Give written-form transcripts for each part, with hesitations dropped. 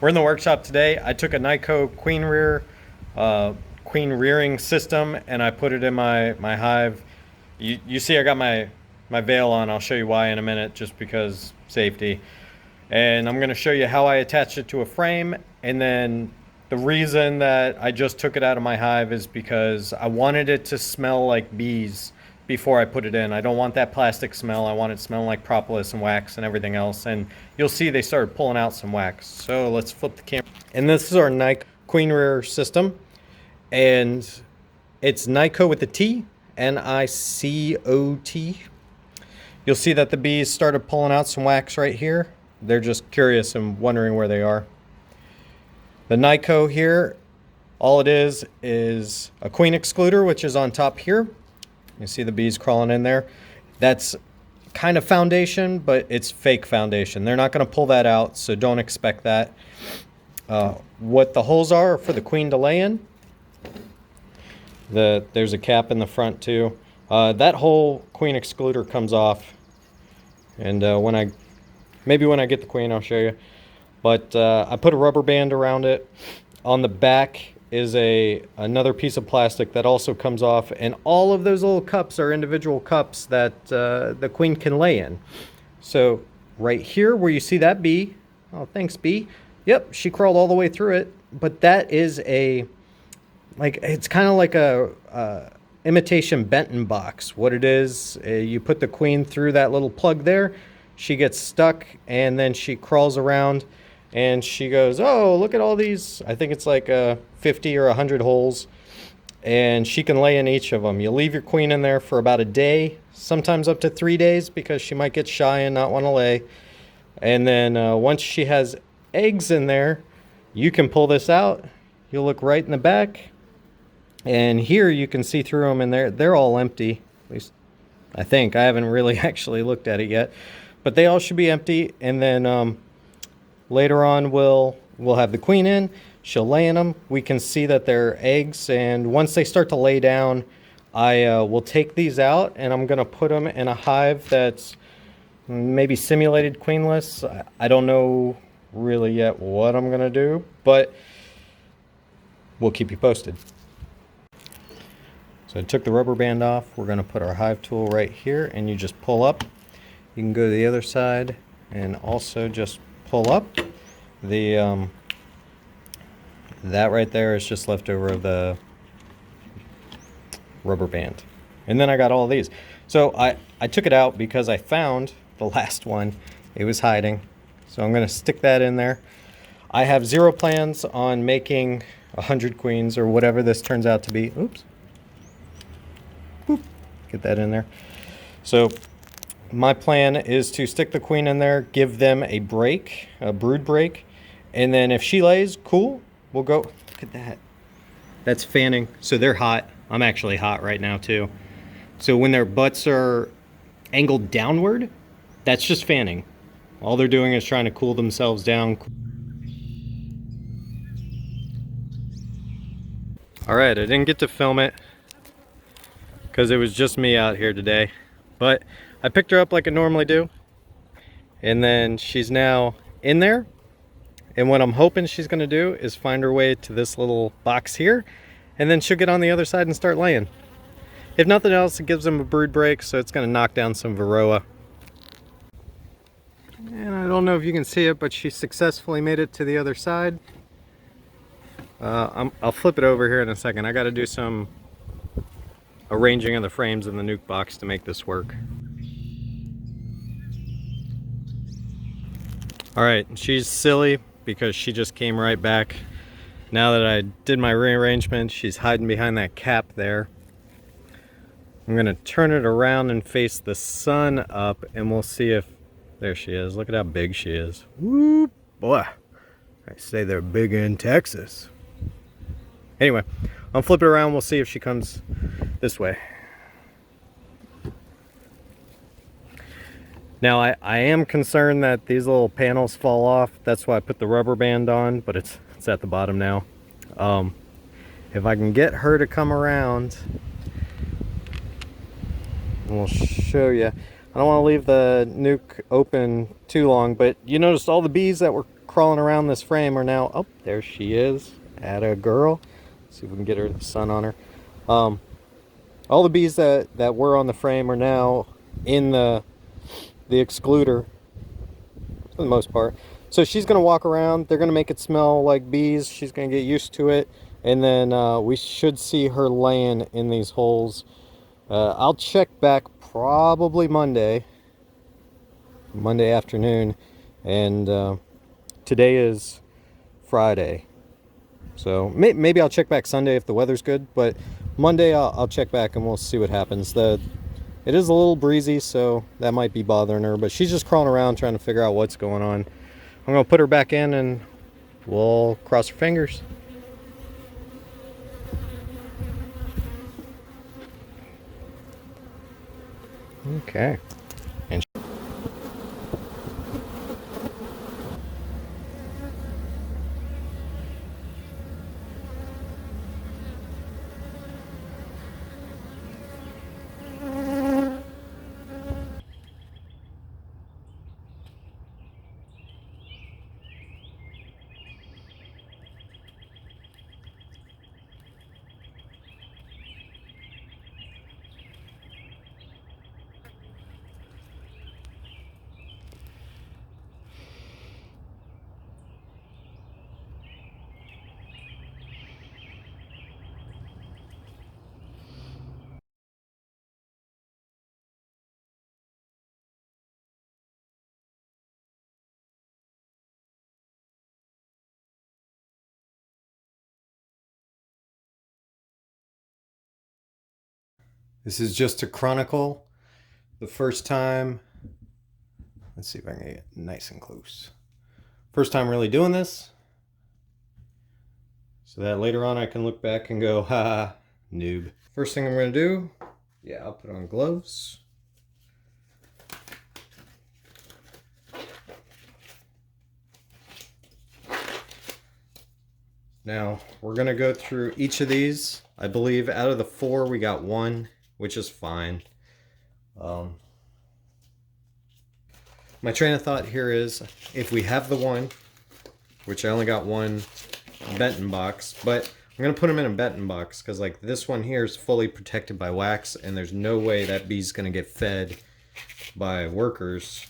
We're in the workshop today. I took a NICOT queen rearing system and I put it in my hive. You see I got my veil on. I'll show you why in a minute, just because safety. And I'm going to show you how I attached it to a frame. And then the reason that I just took it out of my hive is because I wanted it to smell like bees before I put it in. I don't want that plastic smell. I want it smelling like propolis and wax and everything else. And you'll see they started pulling out some wax. So let's flip the camera. And this is our NICOT queen rearer system. And it's NICOT with a T, NICOT. You'll see that the bees started pulling out some wax right here. They're just curious and wondering where they are. The NICOT here, all it is a queen excluder, which is on top here. You see the bees crawling in there. That's kind of foundation, but it's fake foundation. They're not going to pull that out, so don't expect that. What the holes are for the queen to lay in. There's a cap in the front too. That whole queen excluder comes off, and maybe when I get the queen, I'll show you. But I put a rubber band around it. On the back is another piece of plastic that also comes off, and all of those little cups are individual cups that the queen can lay in. So right here where you see that bee, oh thanks bee, yep, she crawled all the way through it. But that is it's kind of like a imitation Benton box. What it is, you put the queen through that little plug there, she gets stuck, and then she crawls around and she goes, oh, look at all these. I think it's like 50 or 100 holes, and she can lay in each of them. You leave your queen in there for about a day, sometimes up to 3 days, because she might get shy and not want to lay. And then once she has eggs in there, you can pull this out. You'll look right in the back, and here you can see through them, and they're all empty. At least I think. I haven't really actually looked at it yet, but they all should be empty. And then later on we'll have the queen in. She'll lay in them. We can see that they're eggs, and once they start to lay down, I will take these out, and I'm going to put them in a hive that's maybe simulated queenless. I don't know really yet what I'm going to do, but we'll keep you posted. So I took the rubber band off. We're going to put our hive tool right here, and you just pull up. You can go to the other side and also just pull up. That right there is just leftover of the rubber band. And then I got all these. So I took it out because I found the last one. It was hiding. So I'm going to stick that in there. I have zero plans on making 100 queens or whatever this turns out to be. Oops. Boop. Get that in there. So my plan is to stick the queen in there, give them a break, a brood break, and then if she lays, cool, we'll go. Look at that. That's fanning. So they're hot. I'm actually hot right now too. So when their butts are angled downward, that's just fanning. All they're doing is trying to cool themselves down. All right, I didn't get to film it because it was just me out here today, but I picked her up like I normally do, and then she's now in there, and what I'm hoping she's going to do is find her way to this little box here, and then she'll get on the other side and start laying. If nothing else, it gives them a brood break, so it's going to knock down some varroa. And I don't know if you can see it, but she successfully made it to the other side. I'll flip it over here in a second. I got to do some arranging of the frames in the nuke box to make this work. Alright, she's silly because she just came right back. Now that I did my rearrangement, she's hiding behind that cap there. I'm going to turn it around and face the sun up, and we'll see if... There she is. Look at how big she is. Whoop! Boy, I say they're big in Texas. Anyway, I'll flip it around. We'll see if she comes this way. Now, I am concerned that these little panels fall off. That's why I put the rubber band on, but it's at the bottom now. If I can get her to come around, we'll show you. I don't want to leave the nuke open too long, but you noticed all the bees that were crawling around this frame are now, oh, there she is. Atta girl. Let's see if we can get her the sun on her. All the bees that were on the frame are now in the excluder for the most part. So she's going to walk around. They're going to make it smell like bees. She's going to get used to it. And then we should see her laying in these holes. I'll check back probably Monday afternoon. And today is Friday. So maybe I'll check back Sunday if the weather's good. But Monday I'll check back and we'll see what happens. It is a little breezy, so that might be bothering her. But she's just crawling around trying to figure out what's going on. I'm going to put her back in and we'll cross her fingers. Okay. And this is just to chronicle the first time. Let's see if I can get nice and close. First time really doing this. So that later on I can look back and go, ha, noob. First thing I'm going to do, yeah, I'll put on gloves. Now, we're going to go through each of these. I believe out of the 4, we got 1, which is fine. My train of thought here is, if we have the 1, which I only got 1 Benton box, but I'm going to put them in a Benton box, because like this one here is fully protected by wax, and there's no way that bee's going to get fed by workers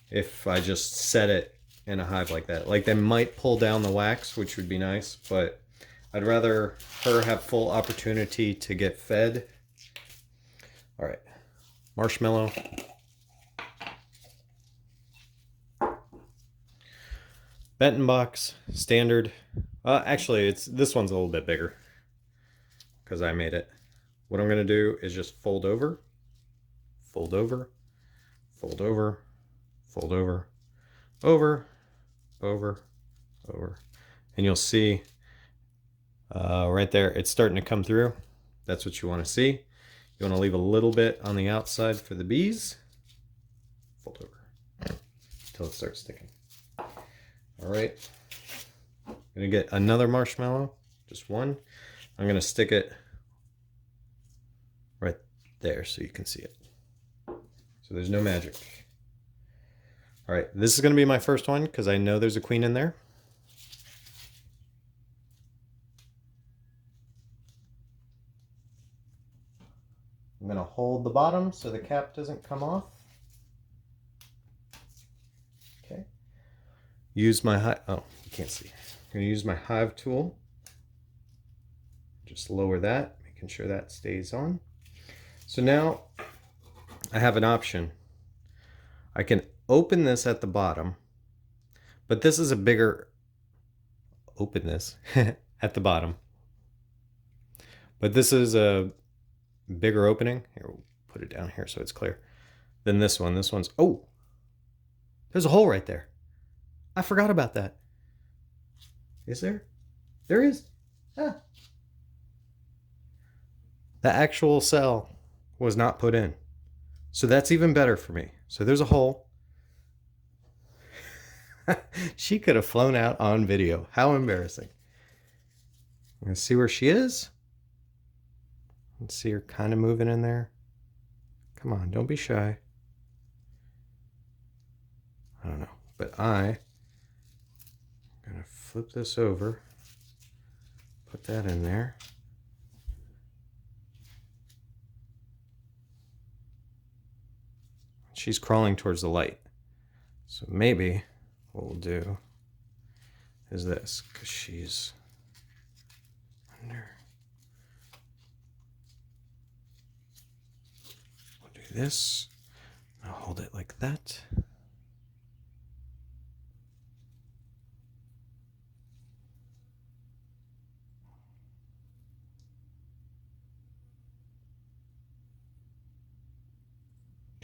if I just set it in a hive like that. Like, they might pull down the wax, which would be nice, but I'd rather her have full opportunity to get fed. All right, marshmallow. Benton box, standard. Actually, this one's a little bit bigger because I made it. What I'm going to do is just fold over, fold over, fold over, fold over, over, over, over. And you'll see right there, it's starting to come through. That's what you want to see. You want to leave a little bit on the outside for the bees. Fold over until it starts sticking. All right, I'm gonna get another marshmallow, just one. I'm gonna stick it right there so you can see it. So there's no magic. All right, this is gonna be my first one because I know there's a queen in there. I'm gonna hold the bottom so the cap doesn't come off. Okay. Use my hive, oh, you can't see. I'm gonna use my hive tool. Just lower that, making sure that stays on. So now I have an option. I can open this at the bottom, but this is a bigger, open this at the bottom. But this is a bigger opening. Here, we'll put it down here so it's clear. Then this one, this one's, oh, there's a hole right there. I forgot about that. Is there? There is. Ah. The actual cell was not put in. So that's even better for me. So there's a hole. She could have flown out on video. How embarrassing. I'm going to see where she is. Let's see her kind of moving in there. Come on, don't be shy. I don't know. But I flip this over, put that in there. She's crawling towards the light. So maybe what we'll do is this, because she's under. We'll do this. I'll hold it like that.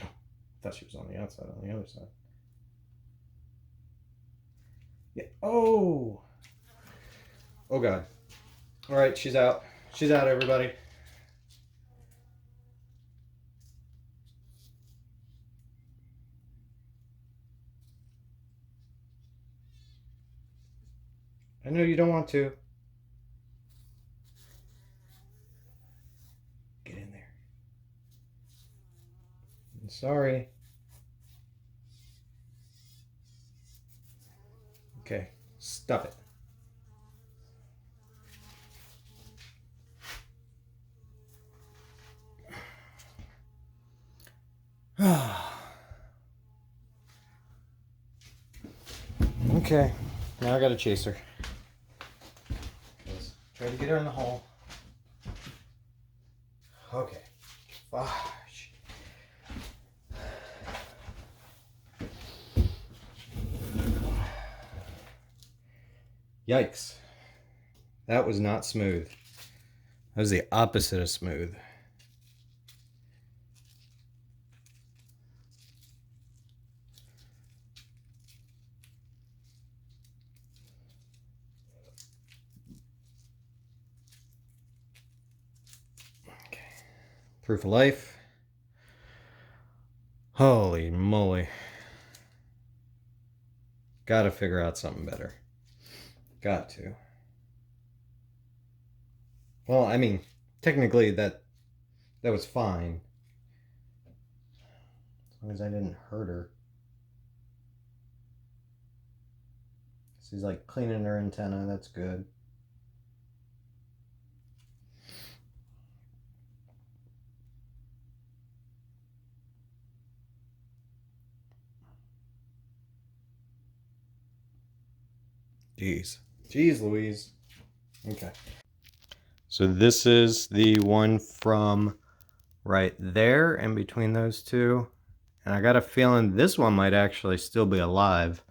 I thought she was on the outside, on the other side. Yeah. Oh! Oh, God. All right, she's out. She's out, everybody. I know you don't want to. Get in there. I'm sorry. Okay, stop it. Okay, now I gotta chase her. Try to get her in the hole. Okay. Gosh. Yikes. That was not smooth. That was the opposite of smooth. Okay. Proof of life. Holy moly. Gotta figure out something better. Got to. Well, I mean, technically that was fine. As long as I didn't hurt her. She's like cleaning her antenna, that's good. Jeez Louise. Okay. So this is the one from right there in between those two. And I got a feeling this one might actually still be alive.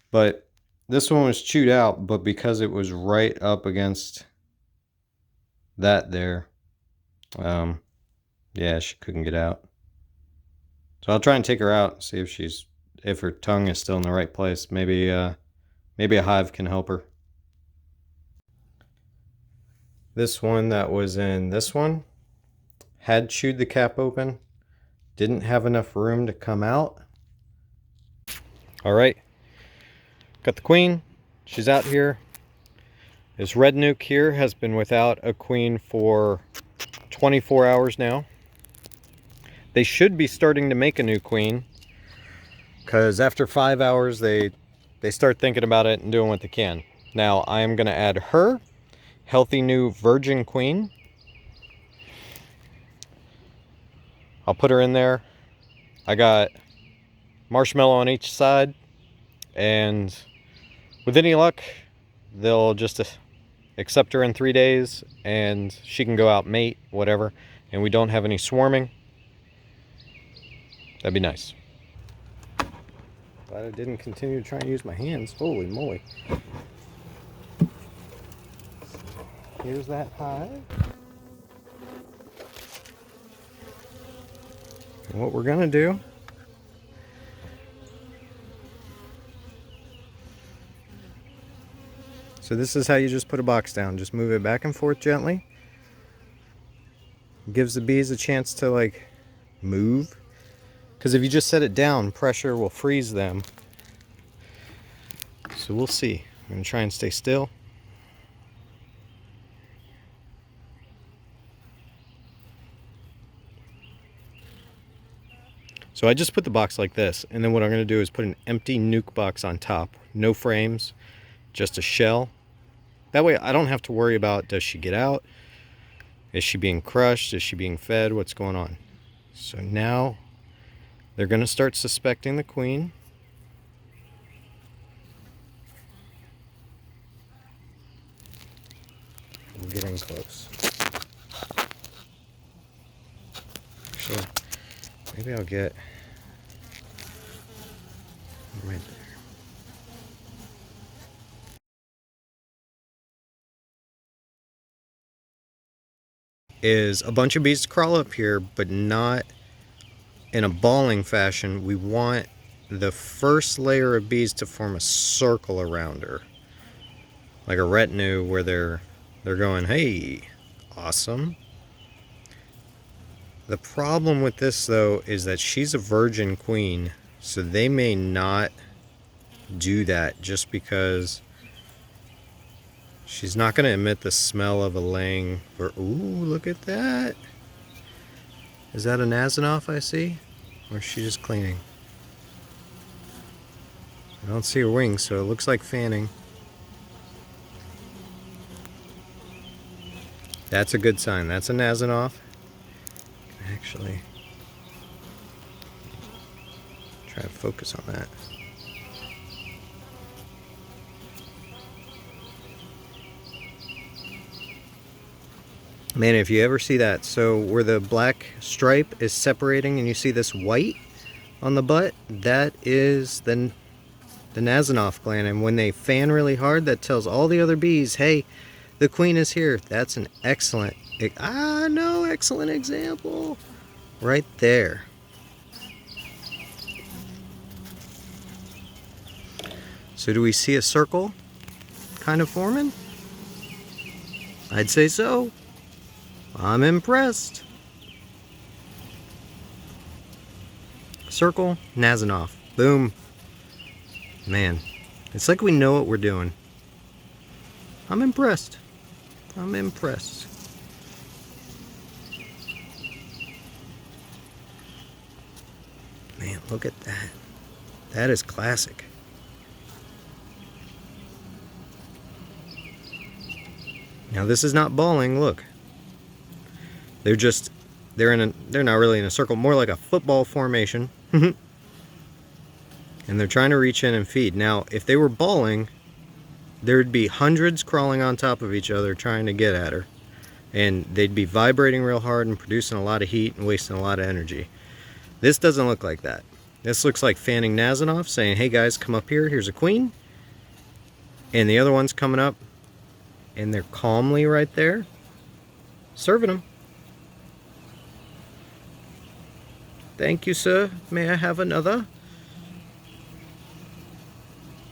But this one was chewed out, but because it was right up against that there, yeah, she couldn't get out. So I'll try and take her out, see if her tongue is still in the right place. Maybe a hive can help her. This one that was in this one had chewed the cap open, didn't have enough room to come out. All right, got the queen. She's out here. This red nuke here has been without a queen for 24 hours now. They should be starting to make a new queen, because after 5 hours they start thinking about it and doing what they can. Now I am going to add her, healthy new virgin queen. I'll put her in there. I got marshmallow on each side, and with any luck they'll just accept her in 3 days and she can go out, mate, whatever, and we don't have any swarming. That'd be nice. Glad I didn't continue to try and use my hands. Holy moly. Here's that hive. And what we're gonna do so this is how you just put a box down. Just move it back and forth gently. Gives the bees a chance to like move. Because if you just set it down, pressure will freeze them. So we'll see. I'm gonna try and stay still. So I just put the box like this, and then what I'm gonna do is put an empty nuke box on top. No frames. just a shell. That way I don't have to worry about, does she get out? Is she being crushed? Is she being fed? What's going on? So now they're going to start suspecting the queen. We're getting close. Actually, maybe I'll get right there. Is a bunch of bees to crawl up here, but not in a balling fashion. We want the first layer of bees to form a circle around her, like a retinue where they're going, hey, awesome. The problem with this though is that she's a virgin queen, so they may not do that just because she's not going to emit the smell of a laying. Ooh, look at that. Is that a Nazanoff I see? Or is she just cleaning? I don't see her wings, so it looks like fanning. That's a good sign. That's a Nazanoff. Actually, try to focus on that. Man, if you ever see that, so where the black stripe is separating and you see this white on the butt, that is the Nazanoff gland. And when they fan really hard, that tells all the other bees, hey, the queen is here. That's an excellent, excellent example right there. So do we see a circle kind of forming? I'd say so. I'm impressed. Circle, Nazanoff. Boom. Man, it's like we know what we're doing. I'm impressed. I'm impressed. Man, look at that. That is classic. Now this is not balling, look. They're not really in a circle, more like a football formation. And they're trying to reach in and feed. Now, if they were balling, there'd be hundreds crawling on top of each other trying to get at her. And they'd be vibrating real hard and producing a lot of heat and wasting a lot of energy. This doesn't look like that. This looks like fanning Nazanoff saying, hey guys, come up here, here's a queen. And the other one's coming up, and they're calmly right there, serving them. Thank you, sir. May I have another?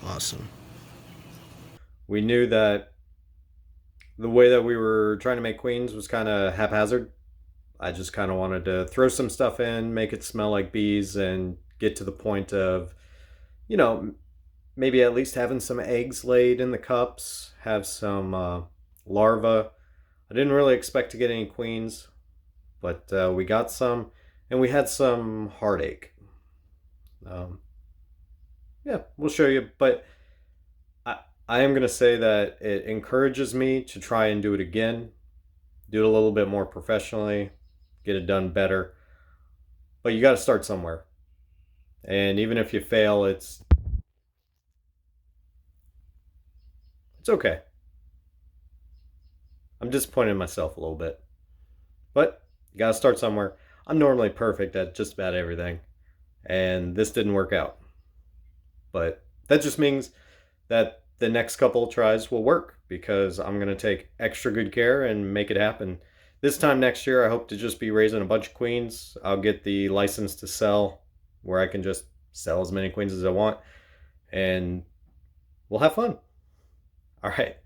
Awesome. We knew that the way that we were trying to make queens was kind of haphazard. I just kind of wanted to throw some stuff in, make it smell like bees, and get to the point of, you know, maybe at least having some eggs laid in the cups, have some larvae. I didn't really expect to get any queens, but we got some, and we had some heartache. Yeah, we'll show you, but I am going to say that it encourages me to try and do it again, do it a little bit more professionally, get it done better. But you got to start somewhere. And even if you fail, it's okay. I'm disappointed in myself a little bit. But you got to start somewhere. I'm normally perfect at just about everything, and this didn't work out. But that just means that the next couple tries will work, because I'm going to take extra good care and make it happen. This time next year, I hope to just be raising a bunch of queens. I'll get the license to sell, where I can just sell as many queens as I want, and we'll have fun. All right.